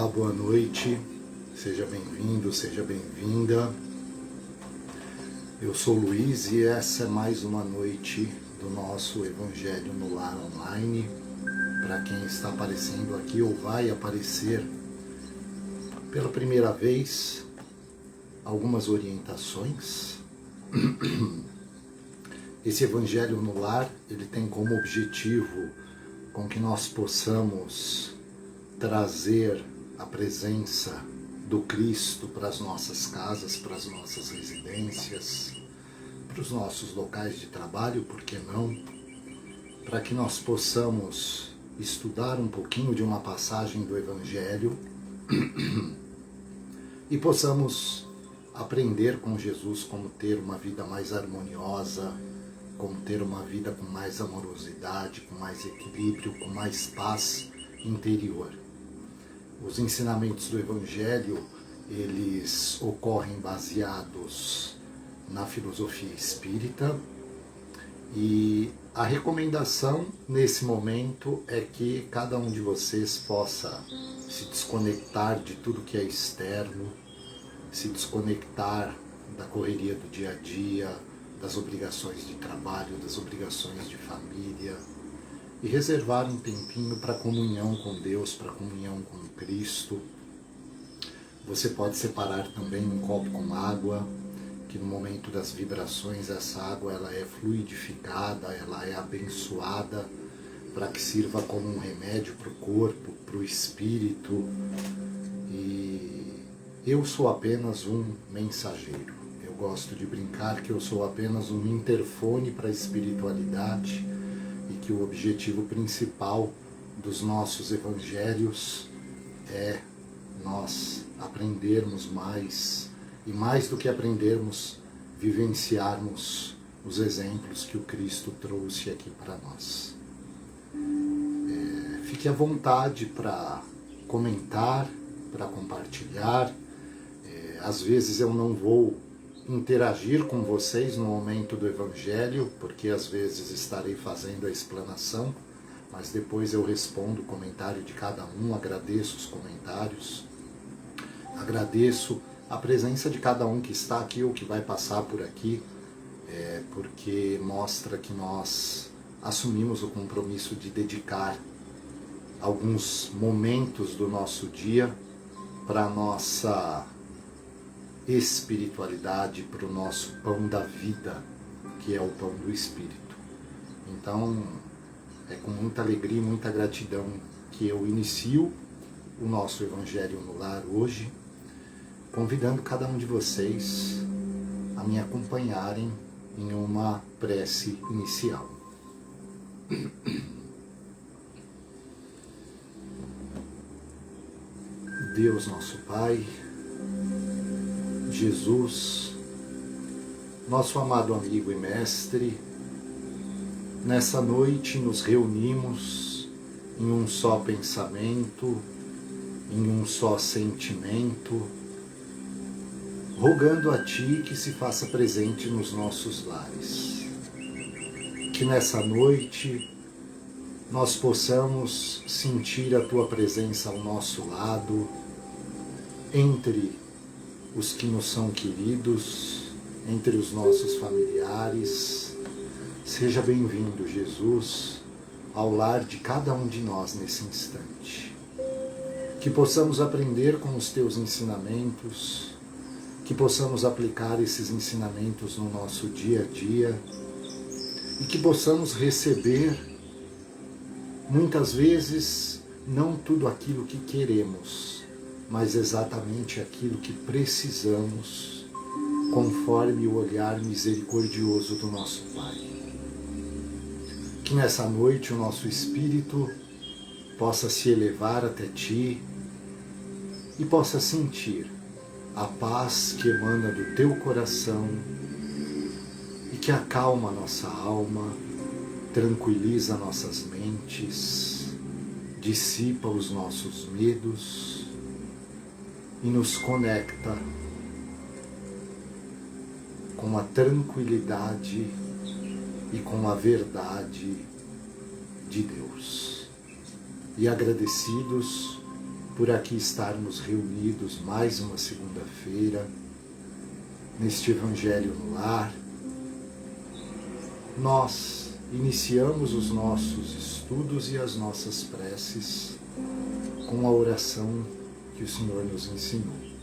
Olá, boa noite, seja bem-vindo, seja bem-vinda. Eu sou Luiz e essa é mais uma noite do nosso Evangelho no Lar Online. Para quem está aparecendo aqui ou vai aparecer pela primeira vez, algumas orientações. Esse Evangelho no Lar, ele tem como objetivo com que nós possamos trazer a presença do Cristo para as nossas casas, para as nossas residências, para os nossos locais de trabalho, por que não? Para que nós possamos estudar um pouquinho de uma passagem do Evangelho e possamos aprender com Jesus como ter uma vida mais harmoniosa, como ter uma vida com mais amorosidade, com mais equilíbrio, com mais paz interior. Os ensinamentos do Evangelho, eles ocorrem baseados na filosofia espírita e a recomendação nesse momento é que cada um de vocês possa se desconectar de tudo que é externo, se desconectar da correria do dia a dia, das obrigações de trabalho, das obrigações de família, e reservar um tempinho para comunhão com Deus, para comunhão com Cristo. Você pode separar também um copo com água, que no momento das vibrações essa água ela é fluidificada, ela é abençoada, para que sirva como um remédio para o corpo, para o espírito. E eu sou apenas um mensageiro. Eu gosto de brincar que eu sou apenas um interfone para a espiritualidade, e que o objetivo principal dos nossos evangelhos é nós aprendermos mais, e mais do que aprendermos, vivenciarmos os exemplos que o Cristo trouxe aqui para nós. Fique à vontade para comentar, para compartilhar. Às vezes eu não vou interagir com vocês no momento do Evangelho, porque às vezes estarei fazendo a explanação, mas depois eu respondo o comentário de cada um, agradeço os comentários, agradeço a presença de cada um que está aqui ou que vai passar por aqui, porque mostra que nós assumimos o compromisso de dedicar alguns momentos do nosso dia para a nossa espiritualidade, para o nosso pão da vida, que é o pão do Espírito. Então, é com muita alegria e muita gratidão que eu inicio o nosso Evangelho no Lar hoje, convidando cada um de vocês a me acompanharem em uma prece inicial. Deus nosso Pai, Jesus, nosso amado amigo e mestre, nessa noite nos reunimos em um só pensamento, em um só sentimento, rogando a Ti que se faça presente nos nossos lares. Que nessa noite nós possamos sentir a Tua presença ao nosso lado, entre os que nos são queridos, entre os nossos familiares. Seja bem-vindo, Jesus, ao lar de cada um de nós nesse instante. Que possamos aprender com os Teus ensinamentos, que possamos aplicar esses ensinamentos no nosso dia a dia e que possamos receber, muitas vezes, não tudo aquilo que queremos, mas exatamente aquilo que precisamos, conforme o olhar misericordioso do nosso Pai. Que nessa noite o nosso espírito possa se elevar até Ti e possa sentir a paz que emana do Teu coração e que acalma a nossa alma, tranquiliza nossas mentes, dissipa os nossos medos e nos conecta com a tranquilidade e com a verdade de Deus. E agradecidos, por aqui estarmos reunidos mais uma segunda-feira, neste Evangelho no Lar. Nós iniciamos os nossos estudos e as nossas preces com a oração que o Senhor nos ensinou.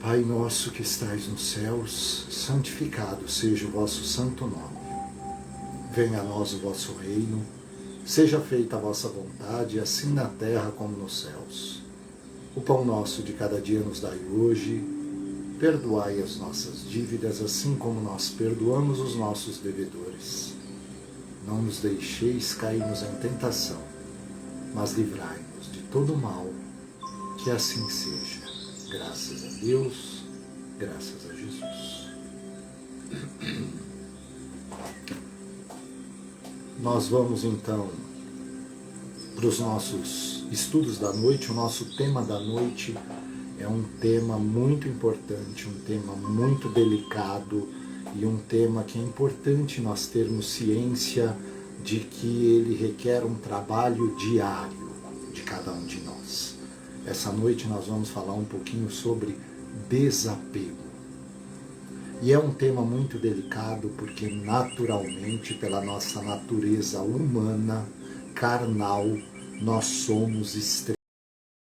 Pai nosso que estais nos céus, santificado seja o vosso santo nome. Venha a nós o vosso reino, seja feita a vossa vontade, assim na terra como nos céus. O pão nosso de cada dia nos dai hoje, perdoai as nossas dívidas, assim como nós perdoamos os nossos devedores. Não nos deixeis cairmos em tentação, mas livrai-nos de todo mal, que assim seja. Graças a Deus, graças a Jesus. Nós vamos então para os nossos estudos da noite. O nosso tema da noite é um tema muito importante, um tema muito delicado e um tema que é importante nós termos ciência de que ele requer um trabalho diário de cada um de nós. Essa noite nós vamos falar um pouquinho sobre desapego. E é um tema muito delicado porque naturalmente, pela nossa natureza humana, carnal, nós somos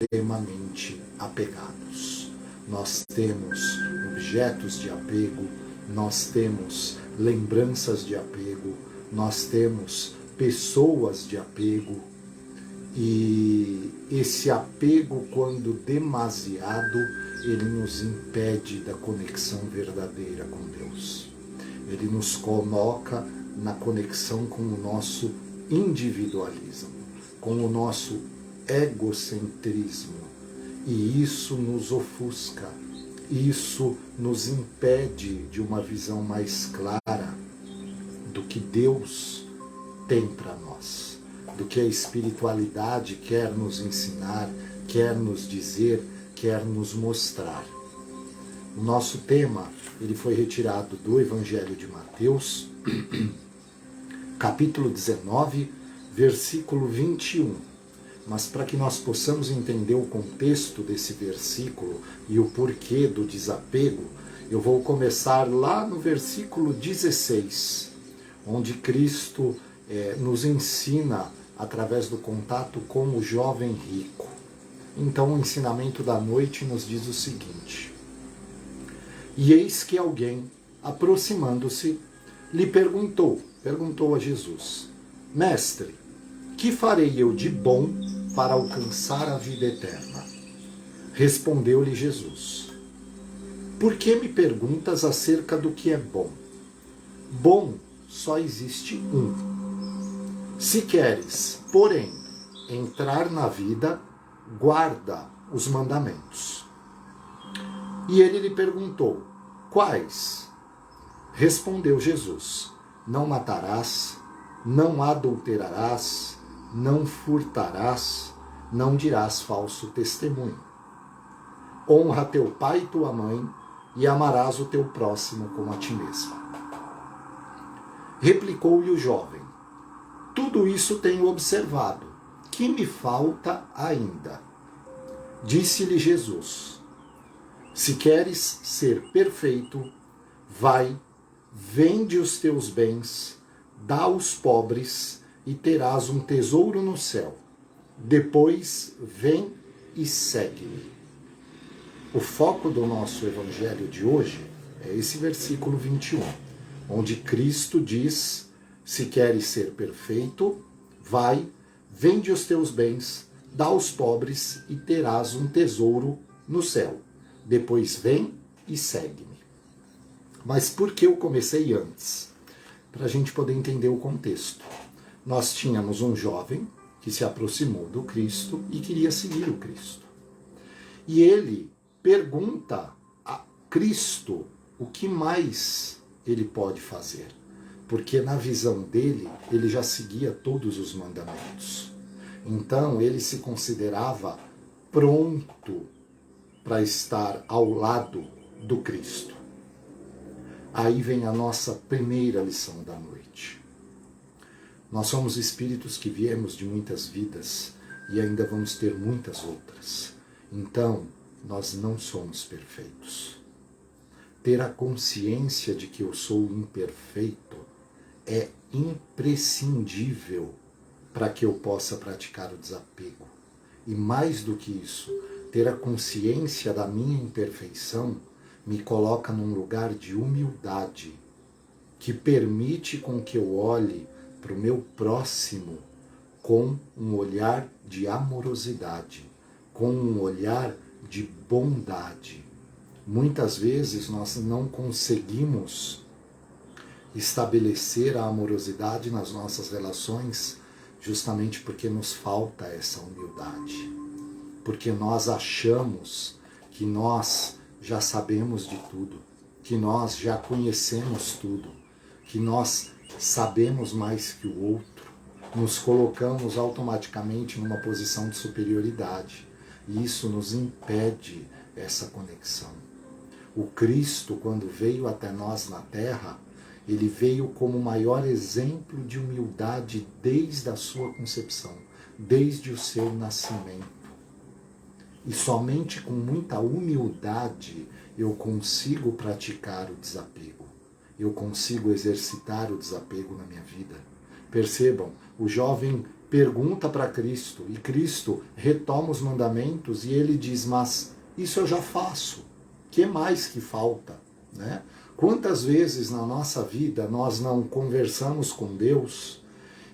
extremamente apegados. Nós temos objetos de apego, nós temos lembranças de apego, nós temos pessoas de apego. E esse apego, quando demasiado, ele nos impede da conexão verdadeira com Deus. Ele nos coloca na conexão com o nosso individualismo, com o nosso egocentrismo. E isso nos ofusca, isso nos impede de uma visão mais clara do que Deus tem para nós, do que a espiritualidade quer nos ensinar, quer nos dizer, quer nos mostrar. O nosso tema, ele foi retirado do Evangelho de Mateus, capítulo 19, versículo 21. Mas para que nós possamos entender o contexto desse versículo e o porquê do desapego, eu vou começar lá no versículo 16, onde Cristo nos ensina através do contato com o jovem rico. Então o ensinamento da noite nos diz o seguinte: E eis que alguém, aproximando-se, lhe perguntou a Jesus: Mestre, que farei eu de bom para alcançar a vida eterna? Respondeu-lhe Jesus: Por que me perguntas acerca do que é bom? Bom só existe um. Se queres, porém, entrar na vida, guarda os mandamentos. E ele lhe perguntou: Quais? Respondeu Jesus: Não matarás, não adulterarás, não furtarás, não dirás falso testemunho. Honra teu pai e tua mãe, e amarás o teu próximo como a ti mesmo. Replicou-lhe o jovem: Tudo isso tenho observado. Que me falta ainda? Disse-lhe Jesus: Se queres ser perfeito, vai, vende os teus bens, dá aos pobres e terás um tesouro no céu. Depois vem e segue-me. O foco do nosso evangelho de hoje é esse versículo 21, onde Cristo diz: Se queres ser perfeito, vai, vende os teus bens, dá aos pobres e terás um tesouro no céu. Depois vem e segue-me. Mas por que eu comecei antes? Para a gente poder entender o contexto. Nós tínhamos um jovem que se aproximou do Cristo e queria seguir o Cristo. E ele pergunta a Cristo o que mais ele pode fazer. Porque na visão dele, ele já seguia todos os mandamentos. Então, ele se considerava pronto para estar ao lado do Cristo. Aí vem a nossa primeira lição da noite. Nós somos espíritos que viemos de muitas vidas e ainda vamos ter muitas outras. Então, nós não somos perfeitos. Ter a consciência de que eu sou imperfeito é imprescindível para que eu possa praticar o desapego. E mais do que isso, ter a consciência da minha imperfeição me coloca num lugar de humildade, que permite com que eu olhe para o meu próximo com um olhar de amorosidade, com um olhar de bondade. Muitas vezes nós não conseguimos estabelecer a amorosidade nas nossas relações justamente porque nos falta essa humildade. Porque nós achamos que nós já sabemos de tudo, que nós já conhecemos tudo, que nós sabemos mais que o outro. Nos colocamos automaticamente numa posição de superioridade. E isso nos impede essa conexão. O Cristo, quando veio até nós na Terra, ele veio como o maior exemplo de humildade desde a sua concepção, desde o seu nascimento. E somente com muita humildade eu consigo praticar o desapego. Eu consigo exercitar o desapego na minha vida. Percebam, o jovem pergunta para Cristo, e Cristo retoma os mandamentos e ele diz, mas isso eu já faço. O que mais que falta? Né? Quantas vezes na nossa vida nós não conversamos com Deus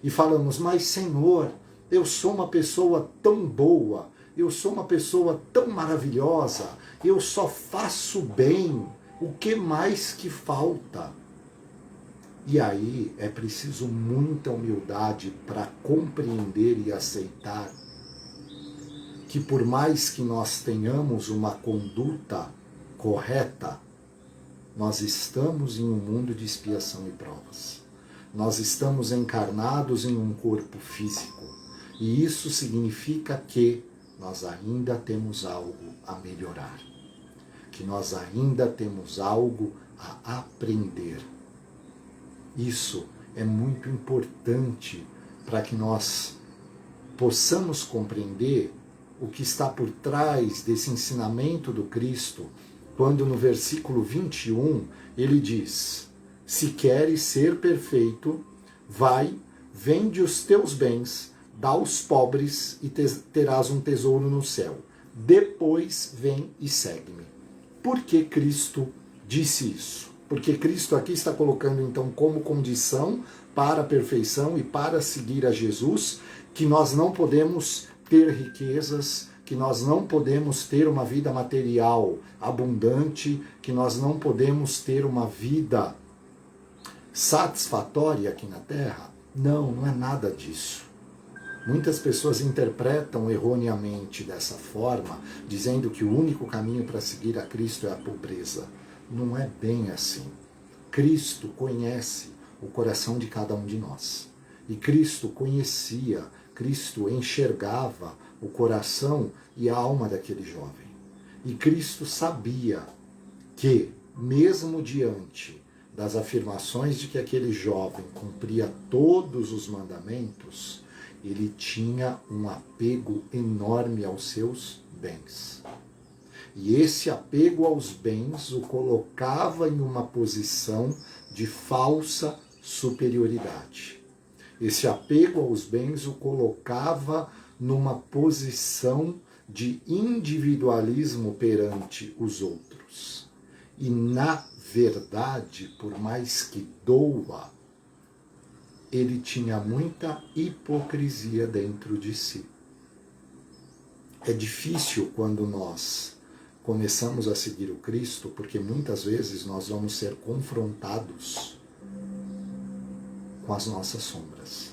e falamos, mas Senhor, eu sou uma pessoa tão boa, eu sou uma pessoa tão maravilhosa, eu só faço bem, o que mais que falta? E aí é preciso muita humildade para compreender e aceitar que por mais que nós tenhamos uma conduta correta, nós estamos em um mundo de expiação e provas. Nós estamos encarnados em um corpo físico. E isso significa que nós ainda temos algo a melhorar. Que nós ainda temos algo a aprender. Isso é muito importante para que nós possamos compreender o que está por trás desse ensinamento do Cristo, quando no versículo 21 ele diz, se queres ser perfeito, vai, vende os teus bens, dá aos pobres e terás um tesouro no céu. Depois vem e segue-me. Por que Cristo disse isso? Porque Cristo aqui está colocando então como condição para a perfeição e para seguir a Jesus, que nós não podemos ter riquezas, que nós não podemos ter uma vida material abundante, que nós não podemos ter uma vida satisfatória aqui na Terra. Não, não é nada disso. Muitas pessoas interpretam erroneamente dessa forma, dizendo que o único caminho para seguir a Cristo é a pobreza. Não é bem assim. Cristo conhece o coração de cada um de nós. E Cristo conhecia, Cristo enxergava o coração e a alma daquele jovem. E Cristo sabia que, mesmo diante das afirmações de que aquele jovem cumpria todos os mandamentos, ele tinha um apego enorme aos seus bens. E esse apego aos bens o colocava em uma posição de falsa superioridade. Esse apego aos bens o colocava numa posição de individualismo perante os outros. E, na verdade, por mais que doa, ele tinha muita hipocrisia dentro de si. É difícil quando nós começamos a seguir o Cristo, porque muitas vezes nós vamos ser confrontados com as nossas sombras.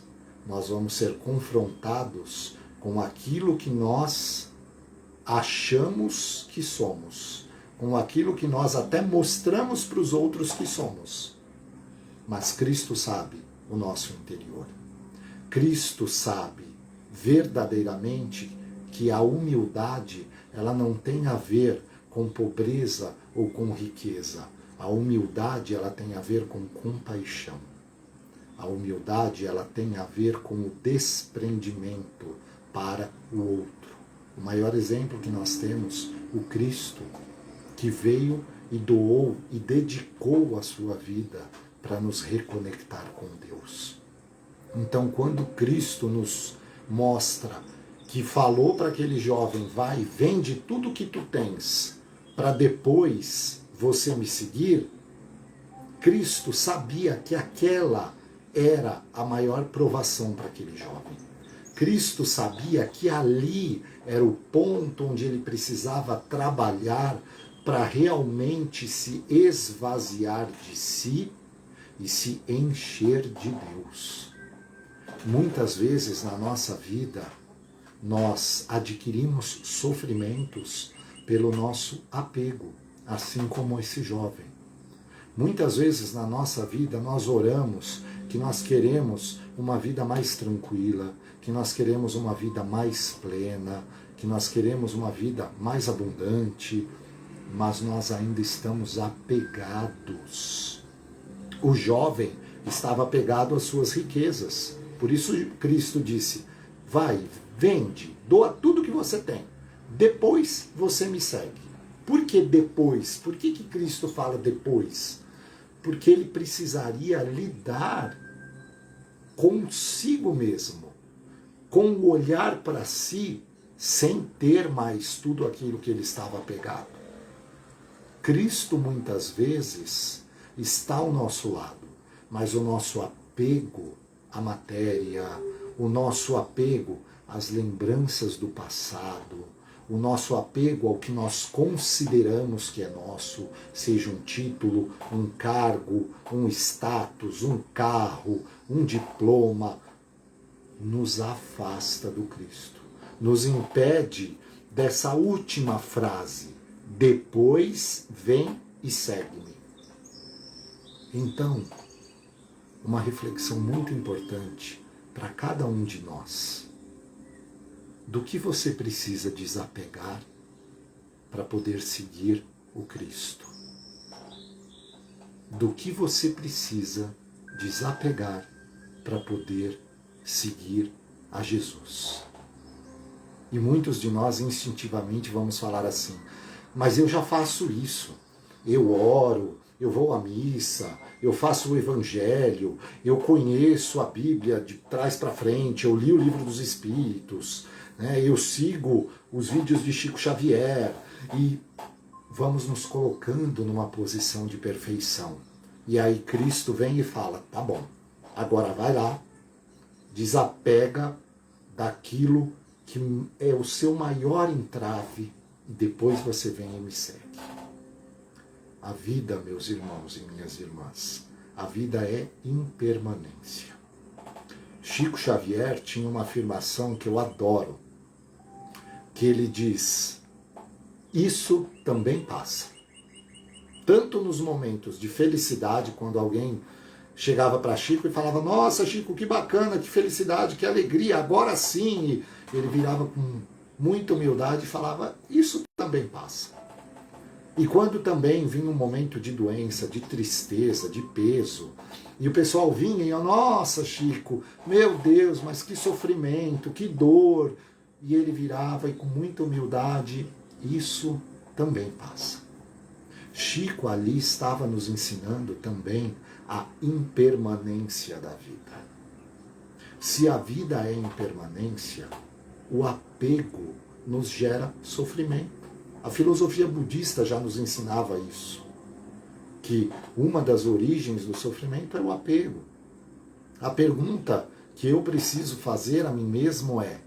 Nós vamos ser confrontados com aquilo que nós achamos que somos, com aquilo que nós até mostramos para os outros que somos. Mas Cristo sabe o nosso interior. Cristo sabe verdadeiramente que a humildade, ela não tem a ver com pobreza ou com riqueza. A humildade, ela tem a ver com compaixão. A humildade, ela tem a ver com o desprendimento para o outro. O maior exemplo que nós temos, o Cristo, que veio e doou e dedicou a sua vida para nos reconectar com Deus. Então, quando Cristo nos mostra que falou para aquele jovem, vai, vende tudo que tu tens, para depois você me seguir, Cristo sabia que aquela era a maior provação para aquele jovem. Cristo sabia que ali era o ponto onde ele precisava trabalhar para realmente se esvaziar de si e se encher de Deus. Muitas vezes na nossa vida, nós adquirimos sofrimentos pelo nosso apego, assim como esse jovem. Muitas vezes na nossa vida nós oramos que nós queremos uma vida mais tranquila, que nós queremos uma vida mais plena, que nós queremos uma vida mais abundante, mas nós ainda estamos apegados. O jovem estava apegado às suas riquezas. Por isso Cristo disse, vai, vende, doa tudo que você tem. Depois você me segue. Por que depois? Por que Cristo fala depois? Porque ele precisaria lidar consigo mesmo, com o olhar para si, sem ter mais tudo aquilo que ele estava apegado. Cristo muitas vezes está ao nosso lado, mas o nosso apego à matéria, o nosso apego às lembranças do passado, o nosso apego ao que nós consideramos que é nosso, seja um título, um cargo, um status, um carro, um diploma, nos afasta do Cristo, nos impede dessa última frase, depois vem e segue-me. Então, uma reflexão muito importante para cada um de nós. Do que você precisa desapegar para poder seguir o Cristo? Do que você precisa desapegar para poder seguir a Jesus? E muitos de nós instintivamente vamos falar assim, mas eu já faço isso, eu oro, eu vou à missa, eu faço o evangelho, eu conheço a Bíblia de trás para frente, eu li o livro dos Espíritos, eu sigo os vídeos de Chico Xavier e vamos nos colocando numa posição de perfeição. E aí Cristo vem e fala, tá bom, agora vai lá, desapega daquilo que é o seu maior entrave e depois você vem e me segue. A vida, meus irmãos e minhas irmãs, a vida é impermanência. Chico Xavier tinha uma afirmação que eu adoro, que ele diz, isso também passa. Tanto nos momentos de felicidade, quando alguém chegava para Chico e falava, nossa Chico, que bacana, que felicidade, que alegria, agora sim. E ele virava com muita humildade e falava, isso também passa. E quando também vinha um momento de doença, de tristeza, de peso, e o pessoal vinha e, nossa Chico, meu Deus, mas que sofrimento, que dor. E ele virava e com muita humildade, isso também passa. Chico ali estava nos ensinando também a impermanência da vida. Se a vida é impermanência, o apego nos gera sofrimento. A filosofia budista já nos ensinava isso, que uma das origens do sofrimento é o apego. A pergunta que eu preciso fazer a mim mesmo é,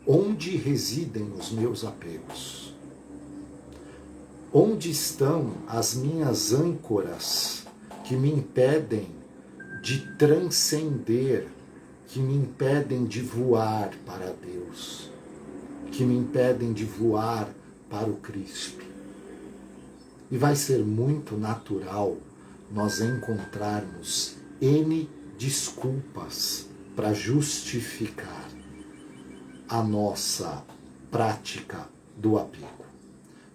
onde residem os meus apegos? Onde estão as minhas âncoras que me impedem de transcender, que me impedem de voar para Deus, que me impedem de voar para o Cristo? E vai ser muito natural nós encontrarmos N desculpas para justificar a nossa prática do apego.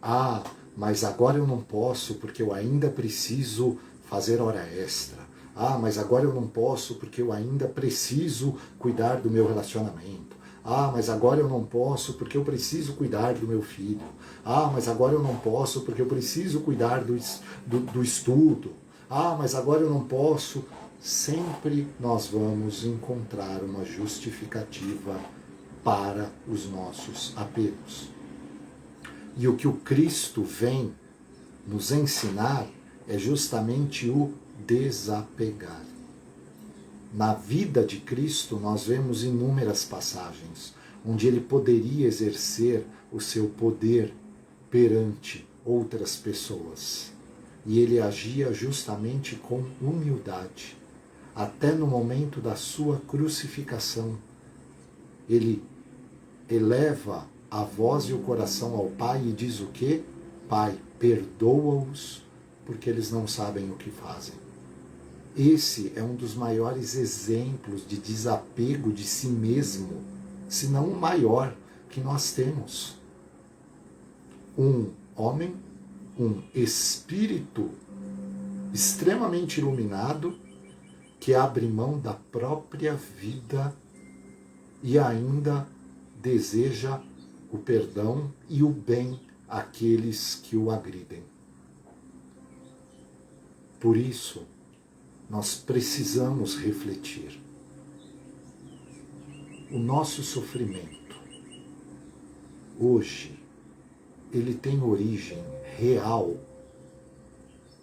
Ah, mas agora eu não posso porque eu ainda preciso fazer hora extra. Ah, mas agora eu não posso porque eu ainda preciso cuidar do meu relacionamento. Ah, mas agora eu não posso porque eu preciso cuidar do meu filho. Ah, mas agora eu não posso porque eu preciso cuidar do estudo. Ah, mas agora eu não posso. Sempre nós vamos encontrar uma justificativa para os nossos apegos. E o que o Cristo vem nos ensinar é justamente o desapegar. Na vida de Cristo, nós vemos inúmeras passagens onde ele poderia exercer o seu poder perante outras pessoas. E ele agia justamente com humildade. Até no momento da sua crucificação, ele eleva a voz e o coração ao Pai e diz o quê? Pai, perdoa-os, porque eles não sabem o que fazem. Esse é um dos maiores exemplos de desapego de si mesmo, se não o maior que nós temos. Um homem, um espírito extremamente iluminado, que abre mão da própria vida e ainda deseja o perdão e o bem àqueles que o agridem. Por isso, nós precisamos refletir. O nosso sofrimento, hoje, ele tem origem real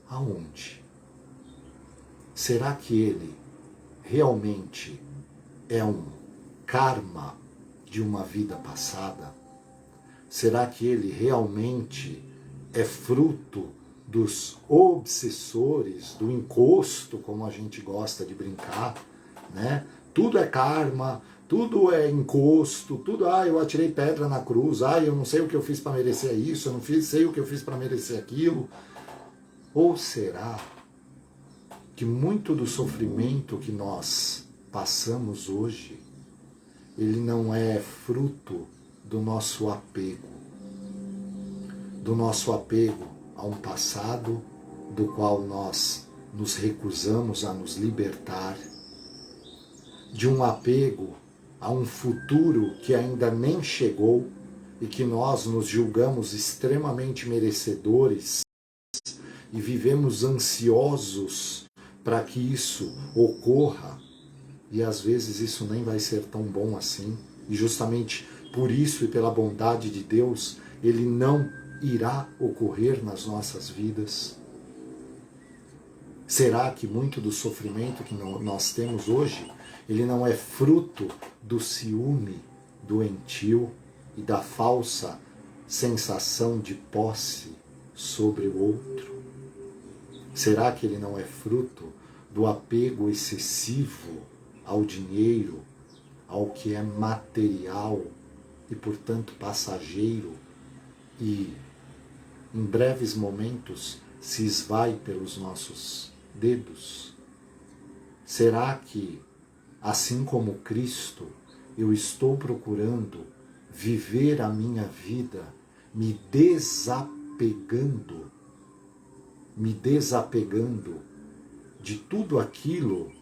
aonde? Será que ele realmente é um karma de uma vida passada? Será que ele realmente é fruto dos obsessores, do encosto, como a gente gosta de brincar, né? Tudo é karma, tudo é encosto, tudo, eu atirei pedra na cruz, eu não sei o que eu fiz para merecer isso, eu não sei o que eu fiz para merecer aquilo. Ou será que muito do sofrimento que nós passamos hoje, ele não é fruto do nosso apego a um passado do qual nós nos recusamos a nos libertar, de um apego a um futuro que ainda nem chegou e que nós nos julgamos extremamente merecedores e vivemos ansiosos para que isso ocorra, e às vezes isso nem vai ser tão bom assim, e justamente por isso e pela bondade de Deus, ele não irá ocorrer nas nossas vidas. Será que muito do sofrimento que nós temos hoje, ele não é fruto do ciúme doentio e da falsa sensação de posse sobre o outro? Será que ele não é fruto do apego excessivo ao dinheiro, ao que é material e, portanto, passageiro e, em breves momentos, se esvai pelos nossos dedos? Será que, assim como Cristo, eu estou procurando viver a minha vida me desapegando de tudo aquilo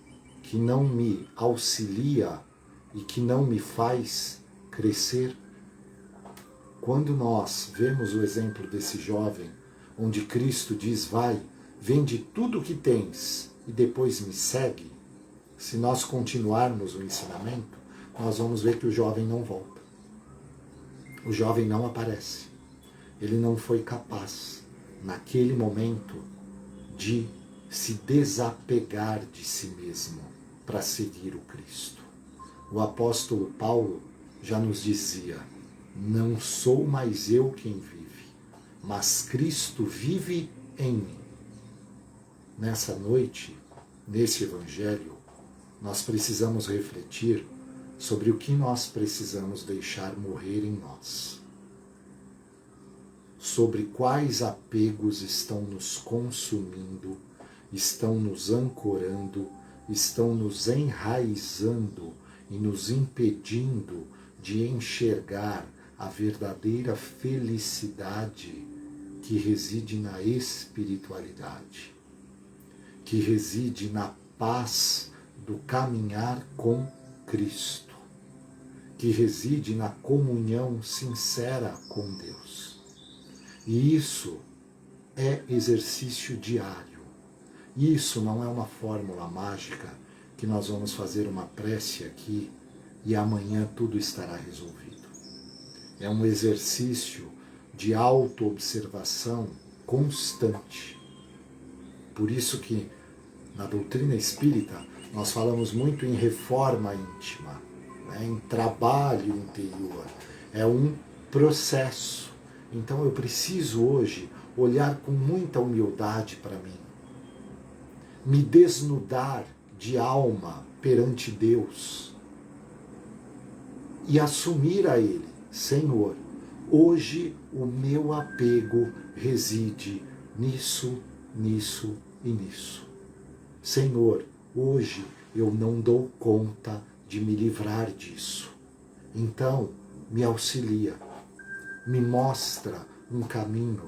que não me auxilia e que não me faz crescer? Quando nós vemos o exemplo desse jovem, onde Cristo diz, vai, vende tudo o que tens e depois me segue, se nós continuarmos o ensinamento, nós vamos ver que o jovem não volta. O jovem não aparece. Ele não foi capaz, naquele momento, de se desapegar de si mesmo para seguir o Cristo. O apóstolo Paulo já nos dizia, não sou mais eu quem vive, mas Cristo vive em mim. Nessa noite, nesse Evangelho, nós precisamos refletir sobre o que nós precisamos deixar morrer em nós. Sobre quais apegos estão nos consumindo, estão nos ancorando, estão nos enraizando e nos impedindo de enxergar a verdadeira felicidade que reside na espiritualidade, que reside na paz do caminhar com Cristo, que reside na comunhão sincera com Deus. E isso é exercício diário. Isso não é uma fórmula mágica que nós vamos fazer uma prece aqui e amanhã tudo estará resolvido. É um exercício de autoobservação constante. Por isso que na doutrina espírita nós falamos muito em reforma íntima, né, em trabalho interior. É um processo. Então eu preciso hoje olhar com muita humildade para mim, me desnudar de alma perante Deus e assumir a Ele: Senhor, hoje o meu apego reside nisso, nisso e nisso. Senhor, hoje eu não dou conta de me livrar disso. Então, me auxilia, me mostra um caminho,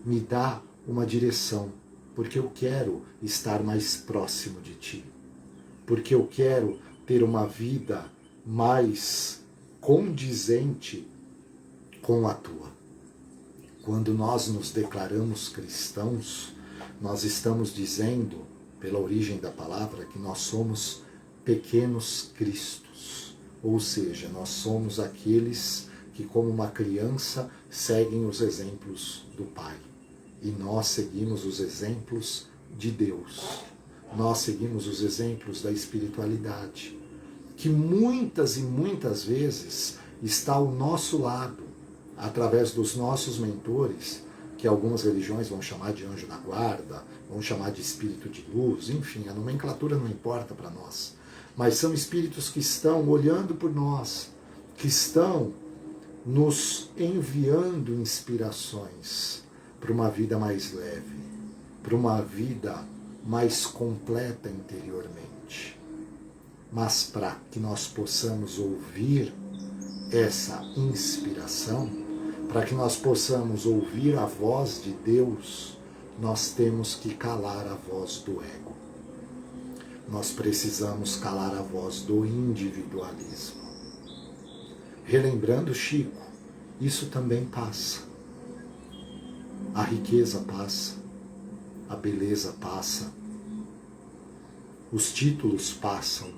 me dá uma direção, porque eu quero estar mais próximo de Ti, porque eu quero ter uma vida mais condizente com a Tua. Quando nós nos declaramos cristãos, nós estamos dizendo, pela origem da palavra, que nós somos pequenos cristos, ou seja, nós somos aqueles que, como uma criança, seguem os exemplos do Pai. E nós seguimos os exemplos de Deus. Nós seguimos os exemplos da espiritualidade, que muitas e muitas vezes está ao nosso lado, através dos nossos mentores, que algumas religiões vão chamar de anjo da guarda, vão chamar de espírito de luz, enfim, a nomenclatura não importa para nós. Mas são espíritos que estão olhando por nós, que estão nos enviando inspirações para uma vida mais leve, para uma vida mais completa interiormente. Mas para que nós possamos ouvir essa inspiração, para que nós possamos ouvir a voz de Deus, nós temos que calar a voz do ego. Nós precisamos calar a voz do individualismo. Relembrando Chico, isso também passa. A riqueza passa, a beleza passa, os títulos passam,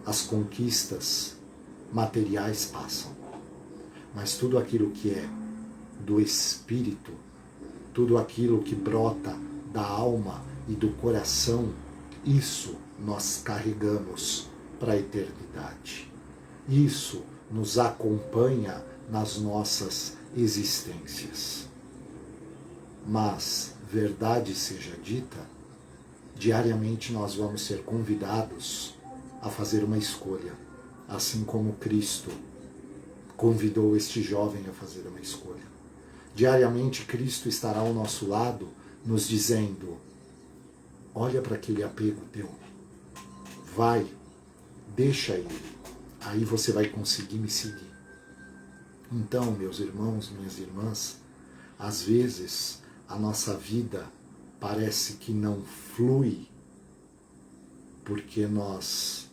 as conquistas materiais passam. Mas tudo aquilo que é do espírito, tudo aquilo que brota da alma e do coração, isso nós carregamos para a eternidade. Isso nos acompanha nas nossas existências. Mas, verdade seja dita, diariamente nós vamos ser convidados a fazer uma escolha, assim como Cristo convidou este jovem a fazer uma escolha. Diariamente Cristo estará ao nosso lado, nos dizendo: olha para aquele apego teu, vai, deixa ele, aí você vai conseguir me seguir. Então, meus irmãos, minhas irmãs, às vezes a nossa vida parece que não flui porque nós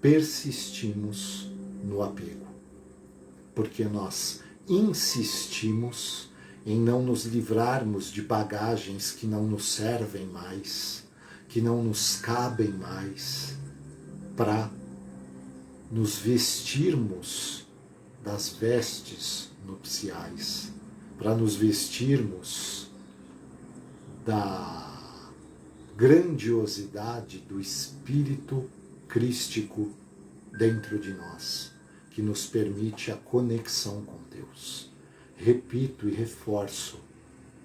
persistimos no apego, porque nós insistimos em não nos livrarmos de bagagens que não nos servem mais, que não nos cabem mais, para nos vestirmos das vestes nupciais, para nos vestirmos da grandiosidade do Espírito crístico dentro de nós, que nos permite a conexão com Deus. Repito e reforço,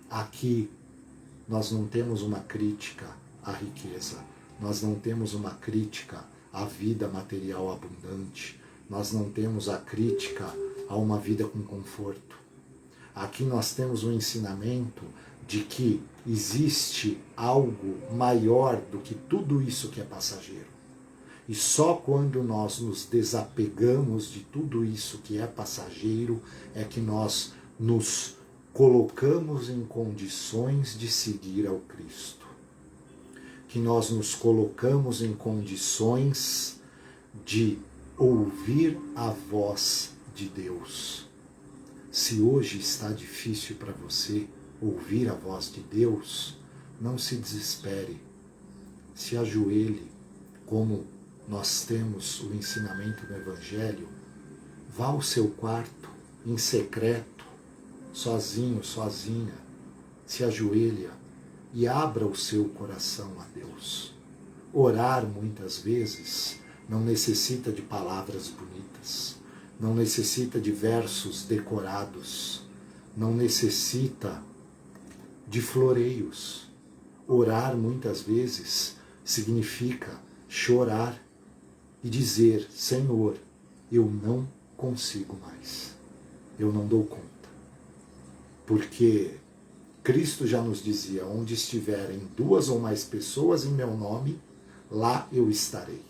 aqui nós não temos uma crítica à riqueza, nós não temos uma crítica à vida material abundante, nós não temos a crítica a uma vida com conforto. Aqui nós temos um ensinamento de que existe algo maior do que tudo isso que é passageiro. E só quando nós nos desapegamos de tudo isso que é passageiro é que nós nos colocamos em condições de seguir ao Cristo. Que nós nos colocamos em condições de ouvir a voz de Deus. Se hoje está difícil para você ouvir a voz de Deus, não se desespere. Se ajoelhe, como nós temos o ensinamento do Evangelho, vá ao seu quarto, em secreto, sozinho, sozinha, se ajoelha e abra o seu coração a Deus. Orar, muitas vezes, não necessita de palavras bonitas, não necessita de versos decorados, não necessita de floreios. Orar, muitas vezes, significa chorar e dizer: Senhor, eu não consigo mais, eu não dou conta. Porque Cristo já nos dizia: onde estiverem 2 ou mais pessoas em meu nome, lá eu estarei.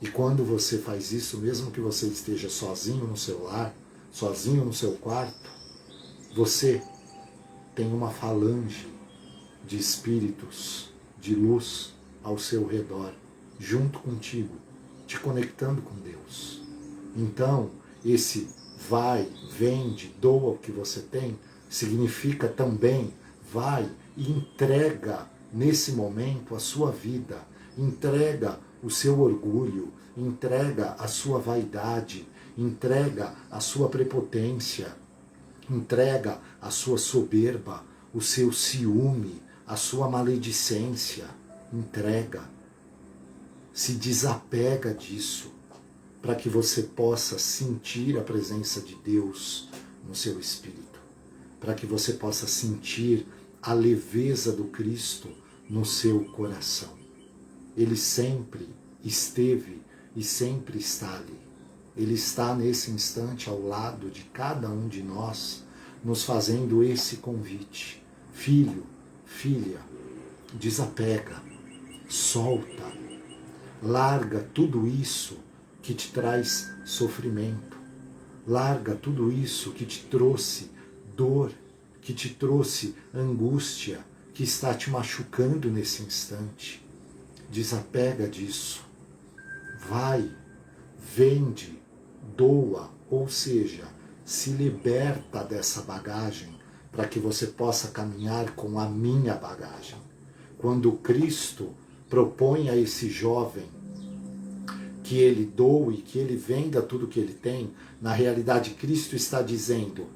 E quando você faz isso, mesmo que você esteja sozinho no seu lar, sozinho no seu quarto, você tem uma falange de espíritos, de luz ao seu redor, junto contigo, te conectando com Deus. Então, esse vai, vende, doa o que você tem, significa também vai e entrega nesse momento a sua vida, entrega o seu orgulho, entrega a sua vaidade, entrega a sua prepotência, entrega a sua soberba, o seu ciúme, a sua maledicência, entrega. Se desapega disso, para que você possa sentir a presença de Deus no seu espírito, para que você possa sentir a leveza do Cristo no seu coração. Ele sempre esteve e sempre está ali. Ele está nesse instante ao lado de cada um de nós, nos fazendo esse convite. Filho, filha, desapega, solta, larga tudo isso que te traz sofrimento, larga tudo isso que te trouxe dor, que te trouxe angústia, que está te machucando nesse instante. Desapega disso. Vai, vende, doa, ou seja, se liberta dessa bagagem para que você possa caminhar com a minha bagagem. Quando Cristo propõe a esse jovem que ele doe, que ele venda tudo que ele tem, na realidade Cristo está dizendo: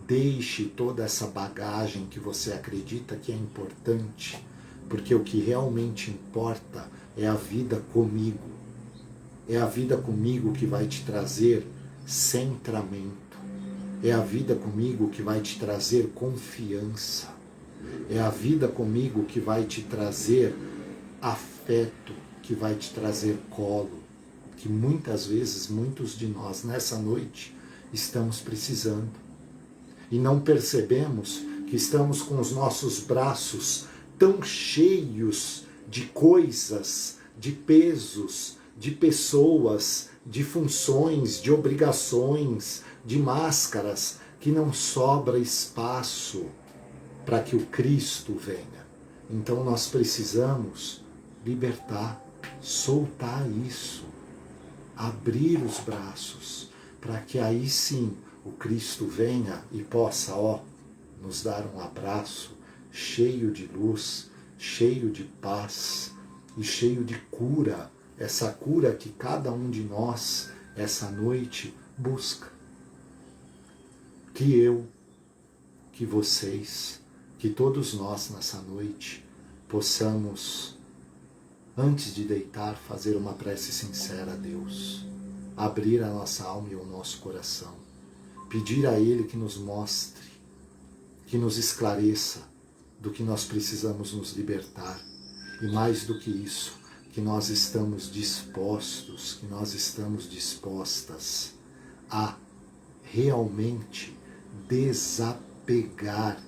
deixe toda essa bagagem que você acredita que é importante, porque o que realmente importa é a vida comigo. É a vida comigo que vai te trazer centramento. É a vida comigo que vai te trazer confiança. É a vida comigo que vai te trazer afeto, que vai te trazer colo, que muitas vezes, muitos de nós nessa noite estamos precisando. E não percebemos que estamos com os nossos braços tão cheios de coisas, de pesos, de pessoas, de funções, de obrigações, de máscaras, que não sobra espaço para que o Cristo venha. Então nós precisamos libertar, soltar isso, abrir os braços, para que aí sim o Cristo venha e possa, nos dar um abraço cheio de luz, cheio de paz e cheio de cura, essa cura que cada um de nós, essa noite, busca. Que eu, que vocês, que todos nós nessa noite possamos, antes de deitar, fazer uma prece sincera a Deus, abrir a nossa alma e o nosso coração, pedir a Ele que nos mostre, que nos esclareça do que nós precisamos nos libertar, e mais do que isso, que nós estamos dispostos, que nós estamos dispostas a realmente desapegar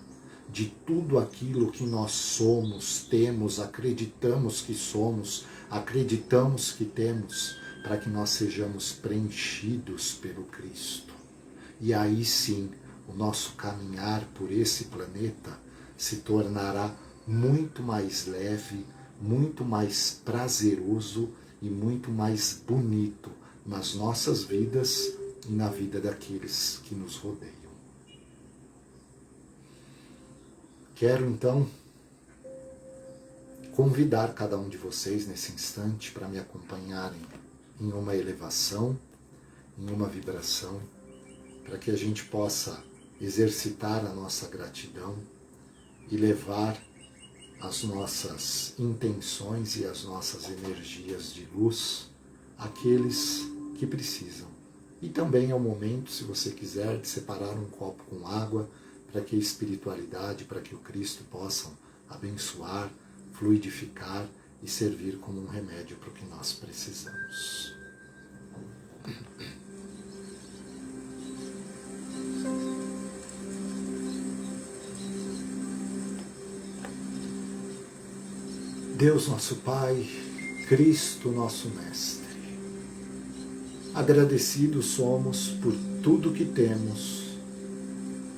de tudo aquilo que nós somos, temos, acreditamos que somos, acreditamos que temos, para que nós sejamos preenchidos pelo Cristo. E aí sim, o nosso caminhar por esse planeta se tornará muito mais leve, muito mais prazeroso e muito mais bonito nas nossas vidas e na vida daqueles que nos rodeiam. Quero então convidar cada um de vocês nesse instante para me acompanharem em uma elevação, em uma vibração, para que a gente possa exercitar a nossa gratidão e levar as nossas intenções e as nossas energias de luz àqueles que precisam. E também é o momento, se você quiser, de separar um copo com água para que a espiritualidade, para que o Cristo possam abençoar, fluidificar e servir como um remédio para o que nós precisamos. Deus nosso Pai, Cristo nosso Mestre, agradecidos somos por tudo que temos,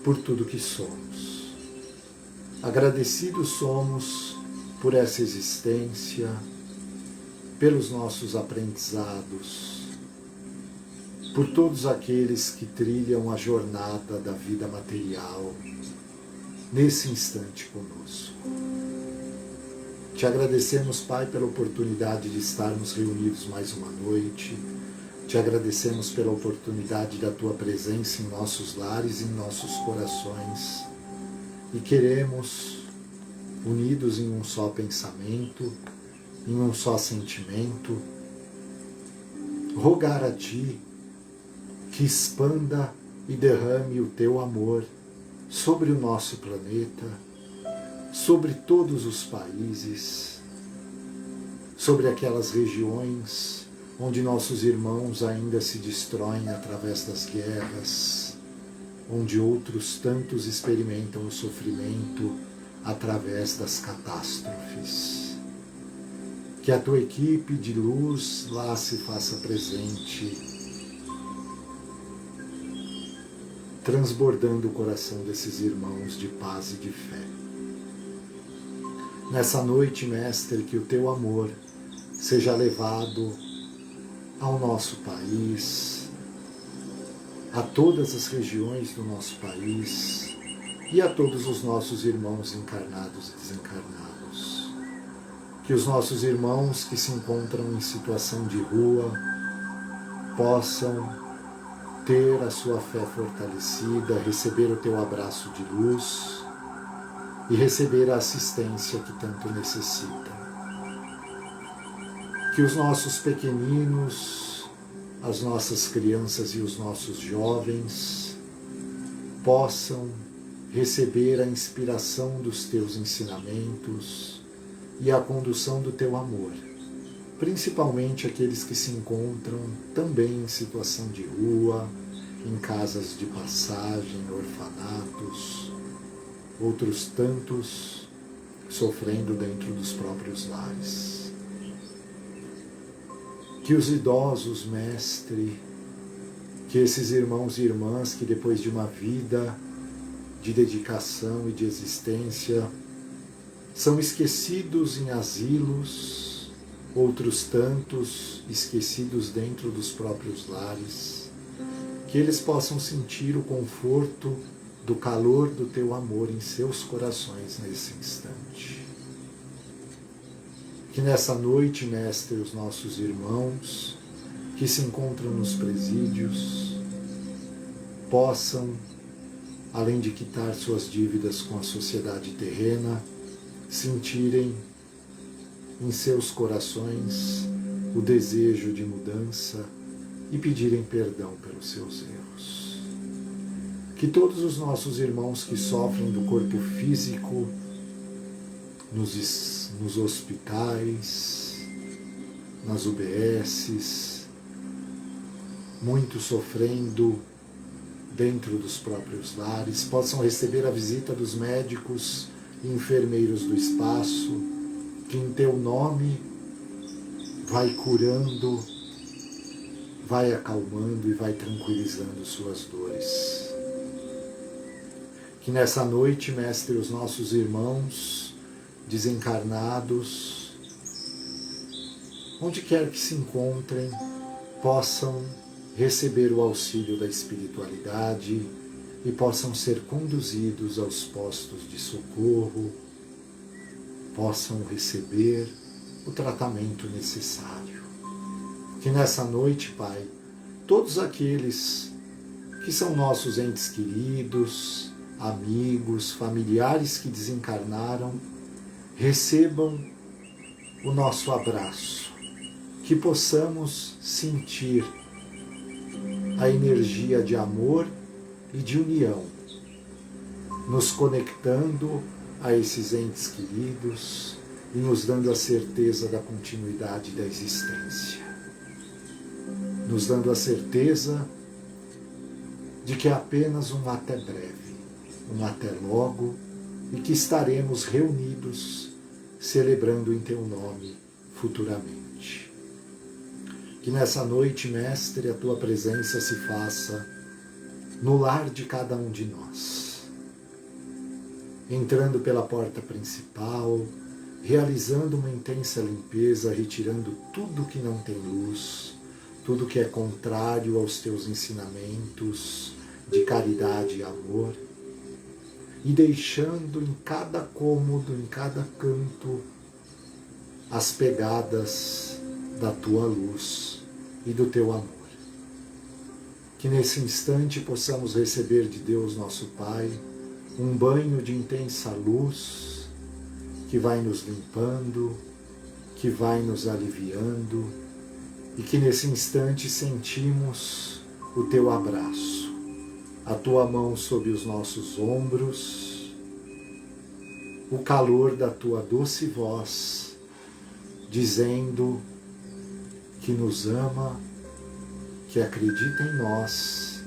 por tudo que somos. Agradecidos somos por essa existência, pelos nossos aprendizados, por todos aqueles que trilham a jornada da vida material nesse instante conosco. Te agradecemos, Pai, pela oportunidade de estarmos reunidos mais uma noite. Te agradecemos pela oportunidade da Tua presença em nossos lares e em nossos corações. E queremos, unidos em um só pensamento, em um só sentimento, rogar a Ti que expanda e derrame o Teu amor sobre o nosso planeta, sobre todos os países, sobre aquelas regiões onde nossos irmãos ainda se destroem através das guerras, onde outros tantos experimentam o sofrimento através das catástrofes. Que a Tua equipe de luz lá se faça presente, transbordando o coração desses irmãos de paz e de fé. Nessa noite, Mestre, que o Teu amor seja levado ao nosso país, a todas as regiões do nosso país e a todos os nossos irmãos encarnados e desencarnados. Que os nossos irmãos que se encontram em situação de rua possam ter a sua fé fortalecida, receber o Teu abraço de luz e receber a assistência que tanto necessita. Que os nossos pequeninos, as nossas crianças e os nossos jovens possam receber a inspiração dos Teus ensinamentos e a condução do Teu amor, principalmente aqueles que se encontram também em situação de rua, em casas de passagem, orfanatos, outros tantos sofrendo dentro dos próprios lares. Que os idosos, Mestre, que esses irmãos e irmãs que depois de uma vida de dedicação e de existência são esquecidos em asilos, outros tantos esquecidos dentro dos próprios lares, que eles possam sentir o conforto do calor do Teu amor em seus corações nesse instante. Que nessa noite, Mestre, os nossos irmãos que se encontram nos presídios possam, além de quitar suas dívidas com a sociedade terrena, sentirem em seus corações o desejo de mudança e pedirem perdão pelos seus erros. Que todos os nossos irmãos que sofrem do corpo físico, nos hospitais, nas UBSs, muitos sofrendo dentro dos próprios lares, possam receber a visita dos médicos e enfermeiros do espaço, que em Teu nome vai curando, vai acalmando e vai tranquilizando suas dores. Que nessa noite, Mestre, os nossos irmãos desencarnados onde quer que se encontrem, possam receber o auxílio da espiritualidade e possam ser conduzidos aos postos de socorro, possam receber o tratamento necessário. Que nessa noite, Pai, todos aqueles que são nossos entes queridos, amigos, familiares que desencarnaram, recebam o nosso abraço, que possamos sentir a energia de amor e de união, nos conectando a esses entes queridos e nos dando a certeza da continuidade da existência, nos dando a certeza de que é apenas um até breve, um até logo, e que estaremos reunidos celebrando em Teu nome futuramente. Que nessa noite, Mestre, a Tua presença se faça no lar de cada um de nós, entrando pela porta principal, realizando uma intensa limpeza, retirando tudo que não tem luz, tudo que é contrário aos Teus ensinamentos de caridade e amor, e deixando em cada cômodo, em cada canto, as pegadas da Tua luz e do Teu amor. Que nesse instante possamos receber de Deus nosso Pai um banho de intensa luz que vai nos limpando, que vai nos aliviando, e que nesse instante sentimos o Teu abraço, a Tua mão sob os nossos ombros, o calor da Tua doce voz, dizendo que nos ama, que acredita em nós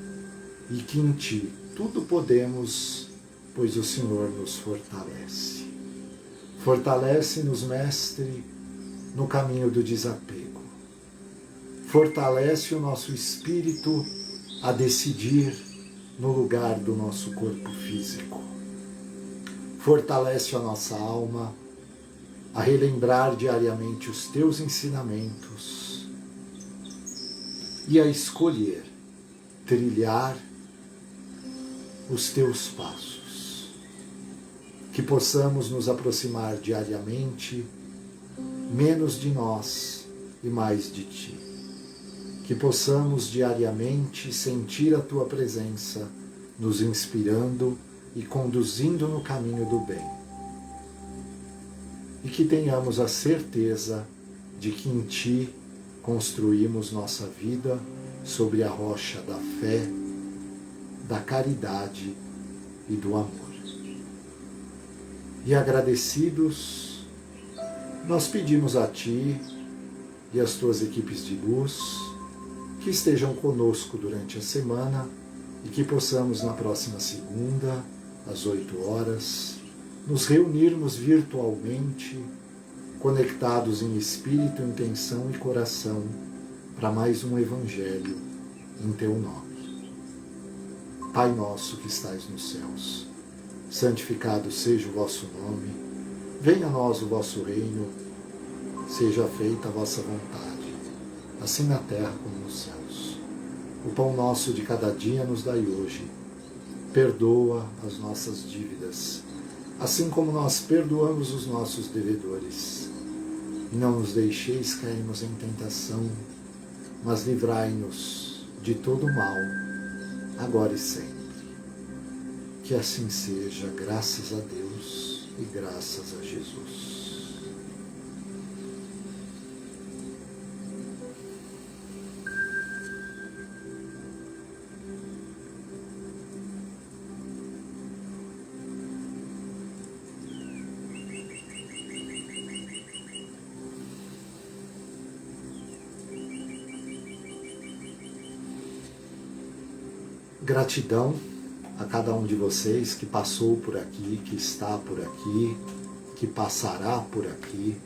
e que em Ti tudo podemos, pois o Senhor nos fortalece. Fortalece-nos, Mestre, no caminho do desapego. Fortalece o nosso espírito a decidir no lugar do nosso corpo físico. Fortalece a nossa alma a relembrar diariamente os Teus ensinamentos e a escolher trilhar os Teus passos. Que possamos nos aproximar diariamente menos de nós e mais de Ti. Que possamos diariamente sentir a Tua presença, nos inspirando e conduzindo no caminho do bem. E que tenhamos a certeza de que em Ti construímos nossa vida sobre a rocha da fé, da caridade e do amor. E agradecidos, nós pedimos a Ti e às Tuas equipes de luz que estejam conosco durante a semana e que possamos na próxima segunda, às 8 horas, nos reunirmos virtualmente, conectados em espírito, intenção e coração, para mais um Evangelho em Teu nome. Pai nosso que estais nos céus, santificado seja o vosso nome, venha a nós o vosso reino, seja feita a vossa vontade, assim na terra como nos céus. O pão nosso de cada dia nos dai hoje. Perdoa as nossas dívidas, assim como nós perdoamos os nossos devedores. E não nos deixeis cairmos em tentação, mas livrai-nos de todo mal, agora e sempre. Que assim seja, graças a Deus e graças a Jesus. Gratidão a cada um de vocês que passou por aqui, que está por aqui, que passará por aqui.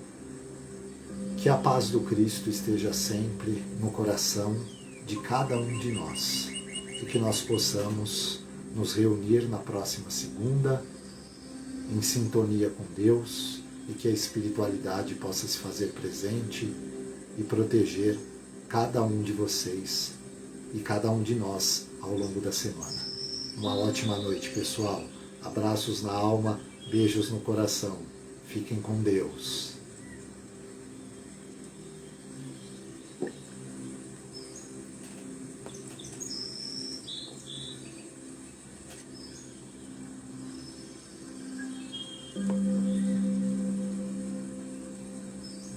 Que a paz do Cristo esteja sempre no coração de cada um de nós e que nós possamos nos reunir na próxima segunda em sintonia com Deus e que a espiritualidade possa se fazer presente e proteger cada um de vocês e cada um de nós ao longo da semana. Uma ótima noite, pessoal. Abraços na alma, beijos no coração. Fiquem com Deus.